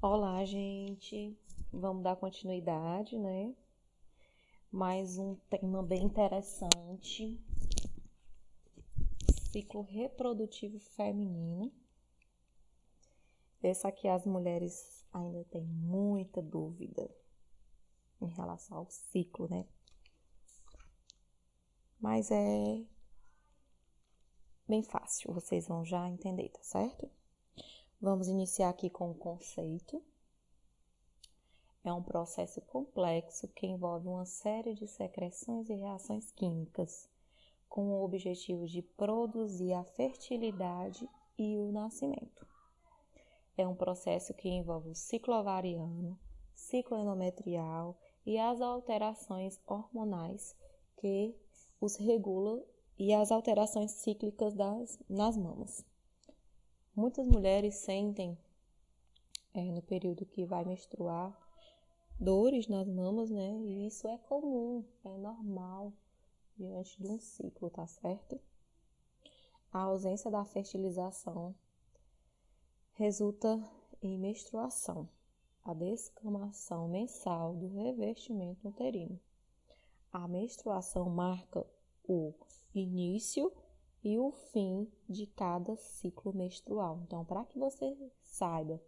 Olá, gente. Vamos dar continuidade, né? Mais um tema bem interessante. Ciclo reprodutivo feminino. Essa aqui as mulheres ainda têm muita dúvida em relação ao ciclo, né? Mas é bem fácil, vocês vão já entender, tá certo? Vamos iniciar aqui com o conceito. É um processo complexo que envolve uma série de secreções e reações químicas, com o objetivo de produzir a fertilidade e o nascimento. É um processo que envolve o ciclo ovariano, ciclo endometrial e as alterações hormonais que os regulam e as alterações cíclicas nas mamas. Muitas mulheres sentem, no período que vai menstruar, dores nas mamas, né? E isso é comum, é normal diante de um ciclo, tá certo? A ausência da fertilização resulta em menstruação, a descamação mensal do revestimento uterino. A menstruação marca o início e o fim de cada ciclo menstrual. Então, para que você saiba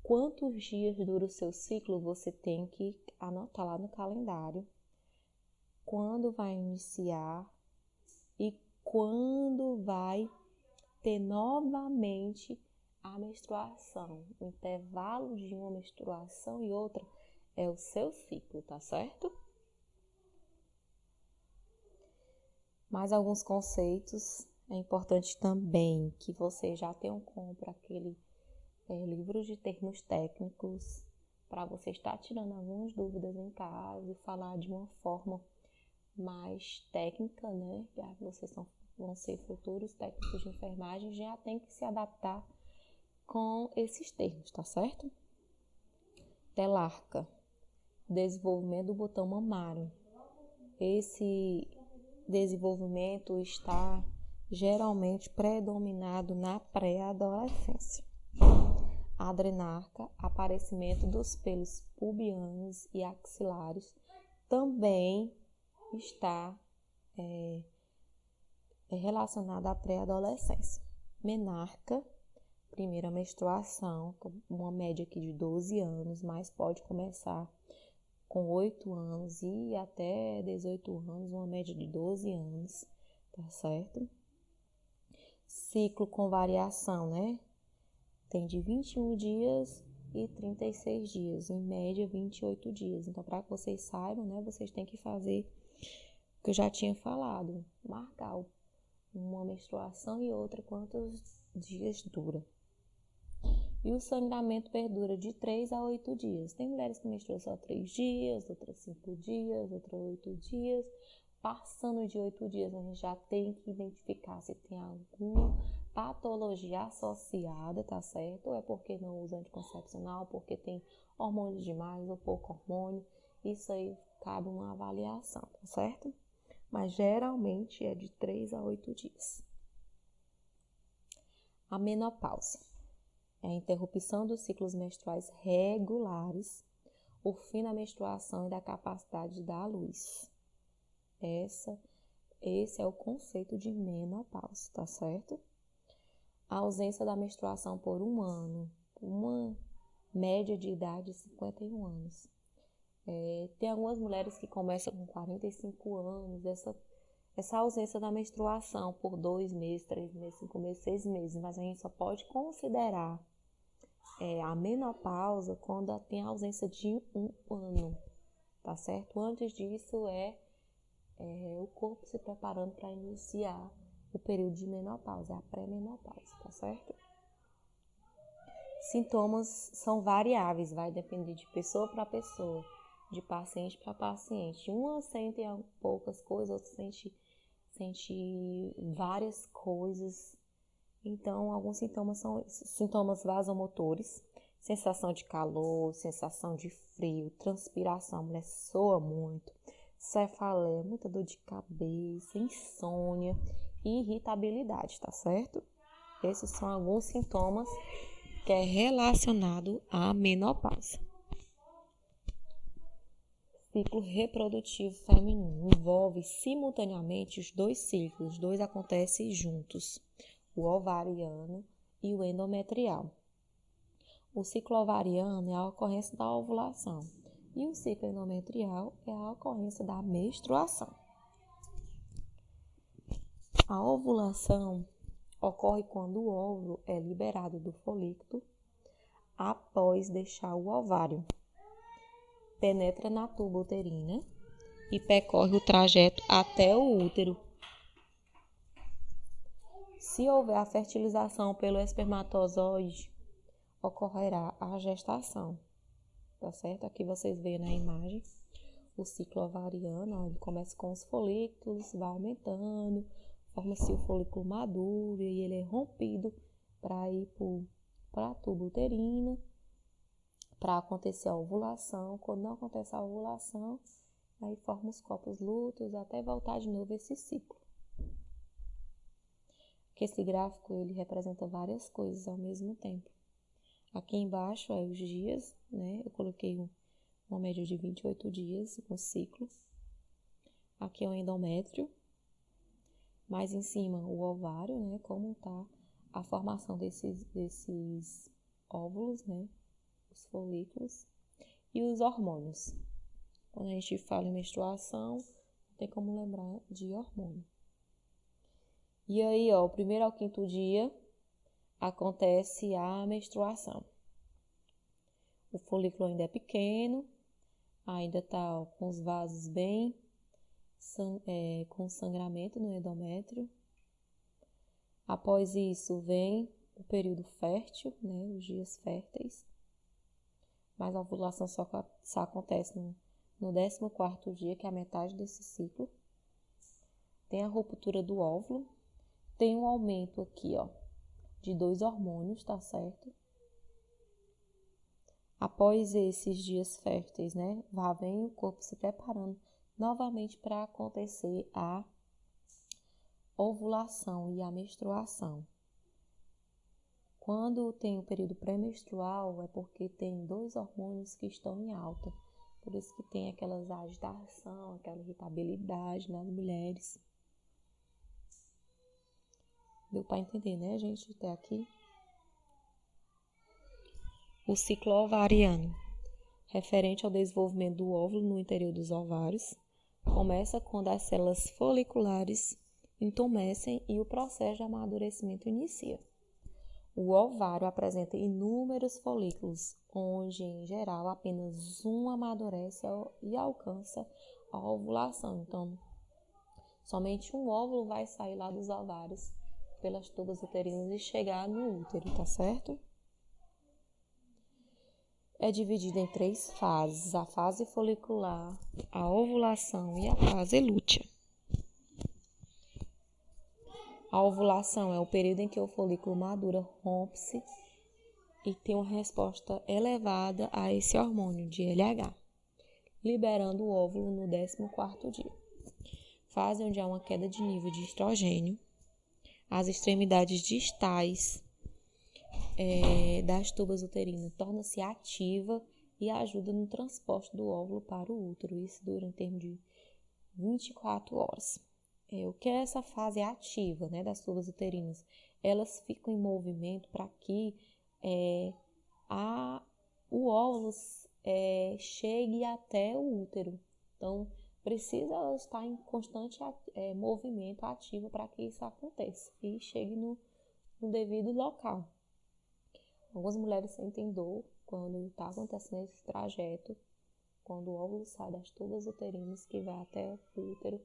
quantos dias dura o seu ciclo, você tem que anotar lá no calendário quando vai iniciar e quando vai ter novamente a menstruação. O intervalo de uma menstruação e outra é o seu ciclo, tá certo? Mais alguns conceitos. É importante também que você já tenha compra aquele livro de termos técnicos para você estar tirando algumas dúvidas em casa e falar de uma forma mais técnica, né? Já que vocês vão ser futuros técnicos de enfermagem, já tem que se adaptar com esses termos, tá certo? Telarca, desenvolvimento do botão mamário. Esse desenvolvimento está geralmente predominado na pré-adolescência. Adrenarca, aparecimento dos pelos pubianos e axilares, também está relacionada à pré-adolescência. Menarca, primeira menstruação, uma média aqui de 12 anos, mas pode começar com 8 anos e até 18 anos, uma média de 12 anos, tá certo? Ciclo com variação, né? Tem de 21 dias e 36 dias, em média 28 dias. Então, para que vocês saibam, né, vocês têm que fazer o que eu já tinha falado, marcar uma menstruação e outra, quantos dias dura. E o sangramento perdura de 3 a 8 dias. Tem mulheres que menstruam só 3 dias, outras 5 dias, outras 8 dias. Passando de 8 dias, a gente já tem que identificar se tem alguma patologia associada, tá certo? Ou é porque não usa anticoncepcional, porque tem hormônio demais ou pouco hormônio. Isso aí cabe uma avaliação, tá certo? Mas geralmente é de 3 a 8 dias. A menopausa é a interrupção dos ciclos menstruais regulares, o fim da menstruação e da capacidade de dar à luz. Esse é o conceito de menopausa, tá certo? A ausência da menstruação por um ano, uma média de idade de 51 anos. Tem algumas mulheres que começam com 45 anos, essa ausência da menstruação por 2 meses, 3 meses, 5 meses, 6 meses, mas a gente só pode considerar a menopausa quando tem a ausência de um ano, tá certo? Antes disso o corpo se preparando para iniciar o período de menopausa, a pré-menopausa, tá certo? Sintomas são variáveis, vai depender de pessoa para pessoa, de paciente para paciente. Uma sente poucas coisas, outra sente várias coisas. Então, alguns sintomas são sintomas vasomotores, sensação de calor, sensação de frio, transpiração, a mulher soa muito, cefaleia, muita dor de cabeça, insônia e irritabilidade, tá certo? Esses são alguns sintomas que é relacionado à menopausa. Ciclo reprodutivo feminino envolve simultaneamente os dois ciclos, os dois acontecem juntos, o ovariano e o endometrial. O ciclo ovariano é a ocorrência da ovulação e o ciclo endometrial é a ocorrência da menstruação. A ovulação ocorre quando o óvulo é liberado do folículo após deixar o ovário. Penetra na tuba uterina e percorre o trajeto até o útero. Se houver a fertilização pelo espermatozoide, ocorrerá a gestação. Tá certo? Aqui vocês veem na imagem o ciclo ovariano, ele começa com os folículos, vai aumentando, forma-se o folículo maduro e ele é rompido para ir para a tuba uterina, para acontecer a ovulação. Quando não acontece a ovulação, aí forma os copos lúteos até voltar de novo esse ciclo. Que esse gráfico ele representa várias coisas ao mesmo tempo. Aqui embaixo é os dias, né? Eu coloquei uma média de 28 dias no ciclo. Aqui é o endométrio. Mais em cima o ovário, né? Como está a formação desses óvulos, né? Os folículos e os hormônios. Quando a gente fala em menstruação, não tem como lembrar de hormônio. E aí, ó, o primeiro ao quinto dia acontece a menstruação. O folículo ainda é pequeno, ainda está com os vasos bem com sangramento no endométrio. Após isso vem o período fértil, né, os dias férteis. Mas a ovulação só acontece no 14º dia, que é a metade desse ciclo. Tem a ruptura do óvulo. Tem um aumento aqui, ó, de 2 hormônios, tá certo? Após esses dias férteis, né, vem o corpo se preparando novamente para acontecer a ovulação e a menstruação. Quando tem o período pré-menstrual, é porque tem 2 hormônios que estão em alta. Por isso que tem aquelas agitação, aquela irritabilidade nas mulheres. Deu para entender, né, gente, até aqui? O ciclo ovariano, referente ao desenvolvimento do óvulo no interior dos ovários, começa quando as células foliculares entumecem e o processo de amadurecimento inicia. O ovário apresenta inúmeros folículos, onde, em geral, apenas um amadurece e alcança a ovulação. Então, somente um óvulo vai sair lá dos ovários pelas tubas uterinas e chegar no útero, tá certo? É dividido em 3 fases: a fase folicular, a ovulação e a fase lútea. A ovulação é o período em que o folículo madura, rompe-se e tem uma resposta elevada a esse hormônio de LH, liberando o óvulo no 14º dia. Fase onde há uma queda de nível de estrogênio. As extremidades distais das tubas uterinas torna-se ativa e ajuda no transporte do óvulo para o útero. Isso dura em termos de 24 horas. O que é essa fase ativa, né, das tubas uterinas? Elas ficam em movimento para que o óvulo chegue até o útero. Então, precisa estar em constante movimento ativo para que isso aconteça e chegue no devido local. Algumas mulheres sentem dor quando está acontecendo esse trajeto, quando o óvulo sai das tubas uterinas que vai até o útero,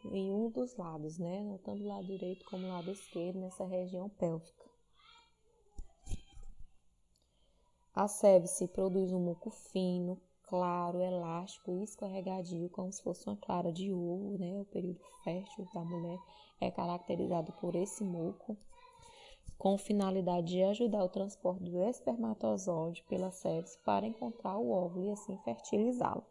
em um dos lados, né? Tanto o lado direito como o lado esquerdo, nessa região pélvica. A cervice produz um muco fino, claro, elástico e escorregadio, como se fosse uma clara de ovo, né? O período fértil da mulher é caracterizado por esse muco, com finalidade de ajudar o transporte do espermatozoide pela cervice para encontrar o óvulo e assim fertilizá-lo.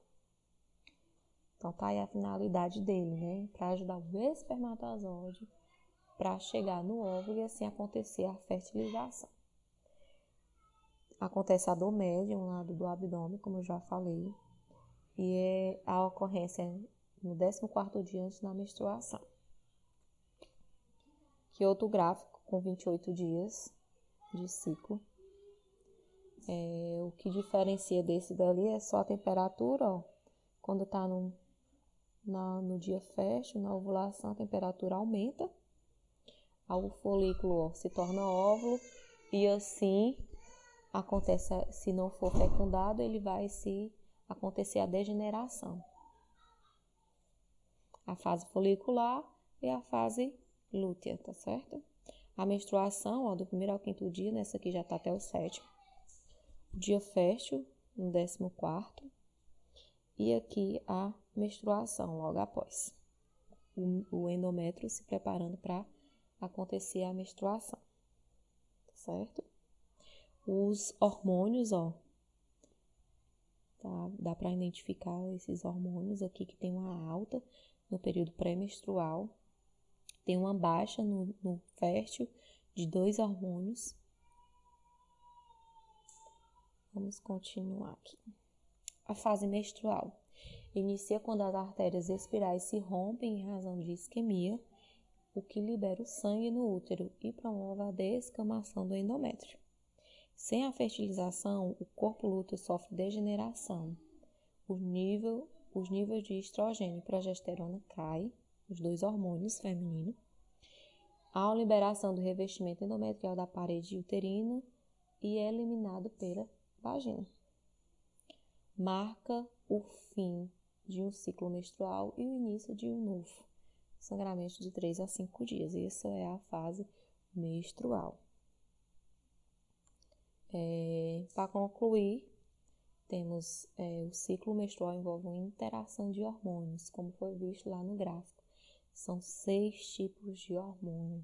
Então, tá aí a finalidade dele, né? Para ajudar o espermatozoide para chegar no óvulo e assim acontecer a fertilização. acontece a dor média, um lado do abdômen, como eu já falei, e a ocorrência no 14º dia antes da menstruação. Que outro gráfico com 28 dias de ciclo. O que diferencia desse dali é só a temperatura, ó. Quando tá no dia fértil, na ovulação, a temperatura aumenta. O folículo, ó, se torna óvulo e assim acontece, se não for fecundado, ele vai acontecer a degeneração. A fase folicular e a fase lútea, tá certo? A menstruação, ó, do 1º ao 5º dia, nessa aqui já tá até o 7º. O dia fértil, no 14º. E aqui a menstruação, logo após. O endométrio se preparando para acontecer a menstruação, tá certo? Os hormônios, ó, tá? Dá para identificar esses hormônios aqui que tem uma alta no período pré-menstrual, tem uma baixa no fértil de 2 hormônios. Vamos continuar aqui. A fase menstrual inicia quando as artérias espirais se rompem em razão de isquemia, o que libera o sangue no útero e promove a descamação do endométrio. Sem a fertilização, o corpo lúteo sofre degeneração. Os níveis de estrogênio e progesterona caem, os 2 hormônios femininos. Há a liberação do revestimento endometrial da parede uterina e é eliminado pela vagina. Marca o fim de um ciclo menstrual e o início de um novo. Sangramento de 3 a 5 dias. Essa é a fase menstrual. Para concluir, temos o ciclo menstrual envolve uma interação de hormônios, como foi visto lá no gráfico. São 6 tipos de hormônio.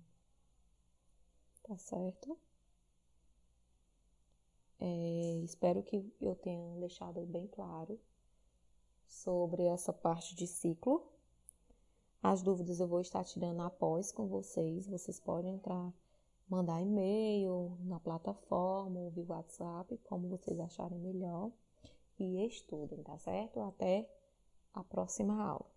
Tá certo? Espero que eu tenha deixado bem claro sobre essa parte de ciclo. As dúvidas eu vou estar tirando após com vocês. Vocês podem entrar, mandar e-mail na plataforma ou via WhatsApp, como vocês acharem melhor. E estudem, tá certo? Até a próxima aula.